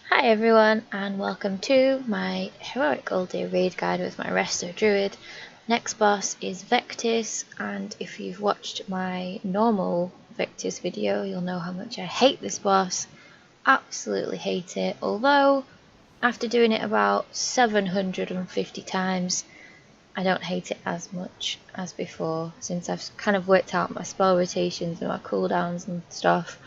Hi everyone, and welcome to my heroic Uldir raid guide with my Resto Druid. Next boss is Vectis, and if you've watched my normal Vectis video, you'll know how much I hate this boss. Absolutely hate it, although after doing it about 750 times, I don't hate it as much as before, since I've kind of worked out my spell rotations and my cooldowns and stuff.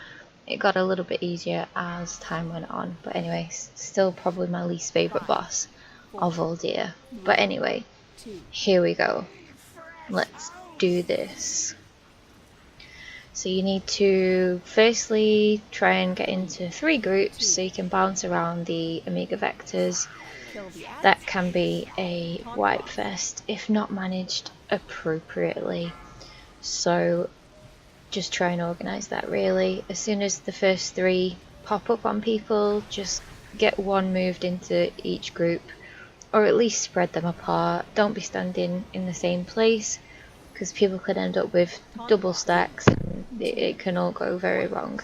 It got a little bit easier as time went on, but anyway, still probably my least favourite boss of Uldir. But anyway, here we go. Let's do this. So you need to firstly try and get into 3 groups so you can bounce around the Omega Vectors. That can be a wipe fest if not managed appropriately. So just try and organise that really. As soon as the first 3 pop up on people, just get 1 moved into each group, or at least spread them apart. Don't be standing in the same place, because people could end up with double stacks and it can all go very wrong.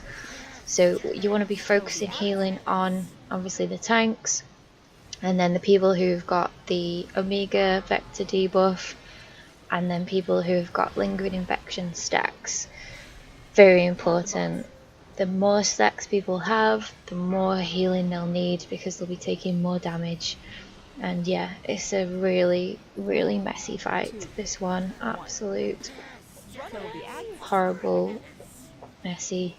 So you want to be focusing healing on obviously the tanks, and then the people who've got the Omega Vector debuff, and then people who've got lingering infection stacks. Very important. The more stacks people have, the more healing they'll need, because they'll be taking more damage. And yeah, it's a really messy fight, this one. Absolute horrible, messy,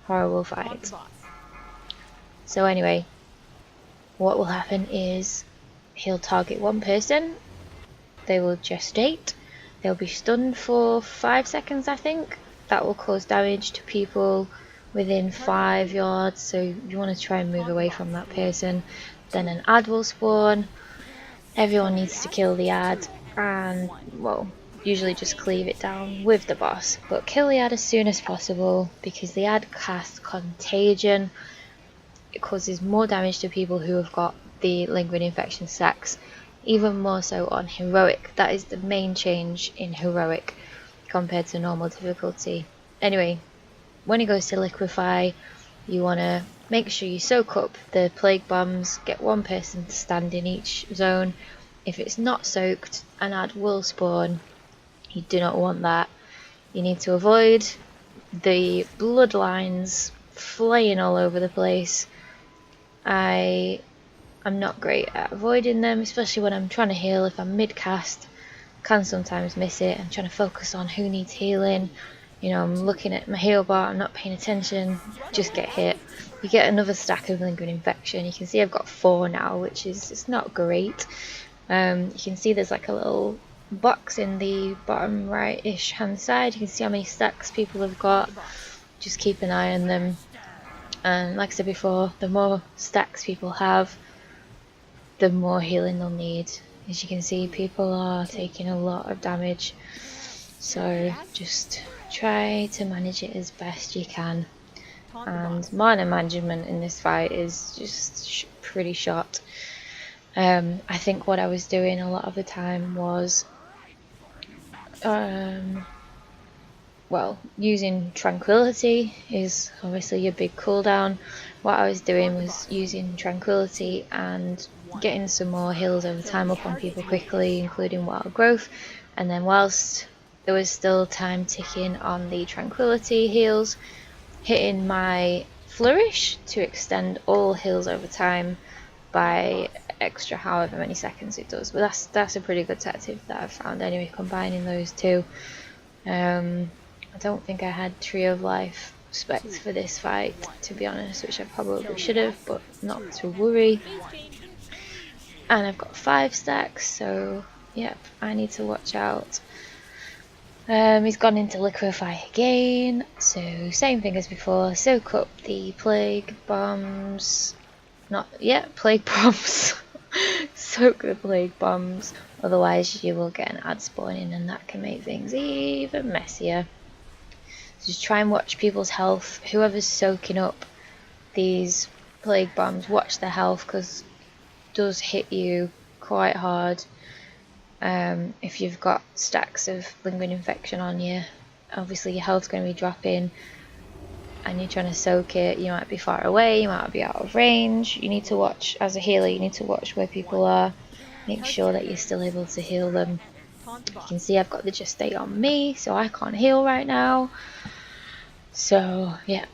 horrible fight. So anyway, what will happen is he'll target 1 person, they will gestate, they'll be stunned for 5 seconds I think. That will cause damage to people within 5 yards, so you want to try and move away from that person. Then an ad will spawn. Everyone needs to kill the ad, and well, usually just cleave it down with the boss, but kill the ad as soon as possible, because the ad casts contagion. It causes more damage to people who have got the lingering infection stacks, even more so on heroic. That is the main change in heroic compared to normal difficulty. Anyway, when it goes to liquefy, you want to make sure you soak up the plague bombs, get 1 person to stand in each zone. If it's not soaked, an ad will spawn. You do not want that. You need to avoid the bloodlines flying all over the place. I'm not great at avoiding them, especially when I'm trying to heal. If I'm mid-cast, can sometimes miss it. I'm trying to focus on who needs healing. You know, I'm looking at my heal bar, I'm not paying attention, just get hit. You get another stack of lingering infection. You can see I've got 4 now, which is it's not great. You can see there's like a little box in the bottom right-ish hand side. You can see how many stacks people have got. Just keep an eye on them. And like I said before, the more stacks people have, the more healing they'll need. As you can see, people are taking a lot of damage, so just try to manage it as best you can. And mana management in this fight is just pretty shot. I think what I was doing a lot of the time was well, using tranquility is obviously a big cooldown. What I was doing was using tranquility and getting some more heals over time up on people quickly, including wild growth, and then whilst there was still time ticking on the tranquility heals, hitting my flourish to extend all heals over time by extra however many seconds it does. But that's a pretty good tactic that I've found anyway, combining those two. I don't think I had Tree of Life specs for this fight, to be honest, which I probably should have, but not to worry. And I've got 5 stacks, so yep, I need to watch out. He's gone into liquefy again, so same thing as before. Soak up the plague bombs. Not yet, plague bombs. soak the plague bombs, otherwise you will get an ad spawning and that can make things even messier. So just try and watch people's health. Whoever's soaking up these plague bombs, watch their health, because it does hit you quite hard if you've got stacks of lingering infection on you. Obviously your health's going to be dropping and you're trying to soak it. You might be far away, you might be out of range. You need to watch, as a healer, you need to watch where people are, make sure that you're still able to heal them. You can see I've got the gestate on me, so I can't heal right now. So yep,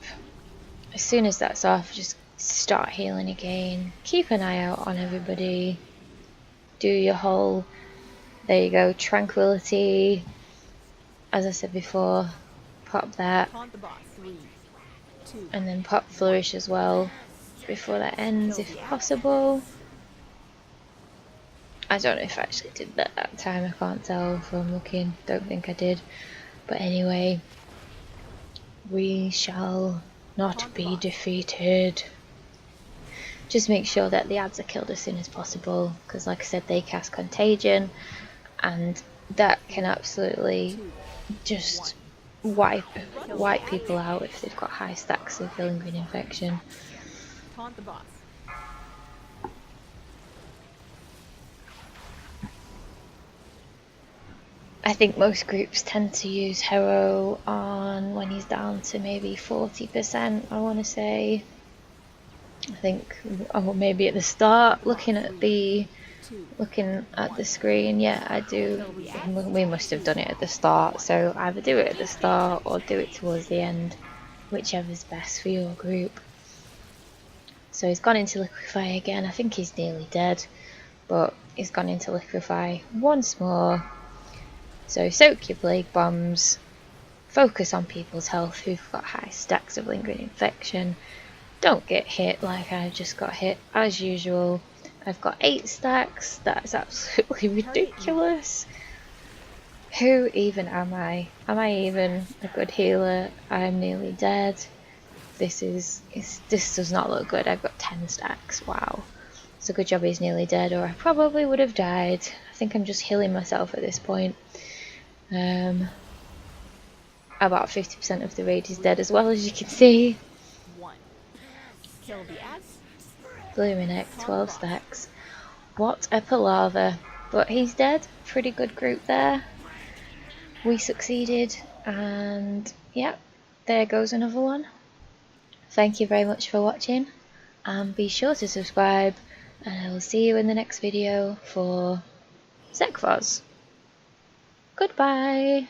as soon as that's off, just start healing again. Keep an eye out on everybody. Do your whole, there you go, tranquility, as I said before, pop that, and then pop flourish as well before that ends if possible. I don't know if I actually did that time, I can't tell from looking, don't think I did, but anyway, we shall not be defeated. Just make sure that the ads are killed as soon as possible, because like I said, they cast contagion and that can absolutely just wipe people out if they've got high stacks of lingering infection. I think most groups tend to use Hero on when he's down to maybe 40%, I want to say. I think, oh, maybe at the start, looking at the screen, yeah, I do. We must have done it at the start, so either do it at the start or do it towards the end, whichever's best for your group. So he's gone into liquefy again. I think he's nearly dead, but he's gone into liquefy once more. So soak your plague bombs, focus on people's health who've got high stacks of lingering infection. Don't get hit like I just got hit as usual. I've got 8 stacks, that's absolutely ridiculous. Who even am I? Am I even a good healer? I'm nearly dead. This does not look good. I've got 10 stacks, wow. It's a good job he's nearly dead, or I probably would have died. I think I'm just healing myself at this point. About 50% of the raid is dead as well, as you can see. Bloomin' 12 stacks. What a palaver. But he's dead. Pretty good group there. We succeeded, and yeah, there goes another one. Thank you very much for watching, and be sure to subscribe, and I will see you in the next video for Zekvoz. Goodbye!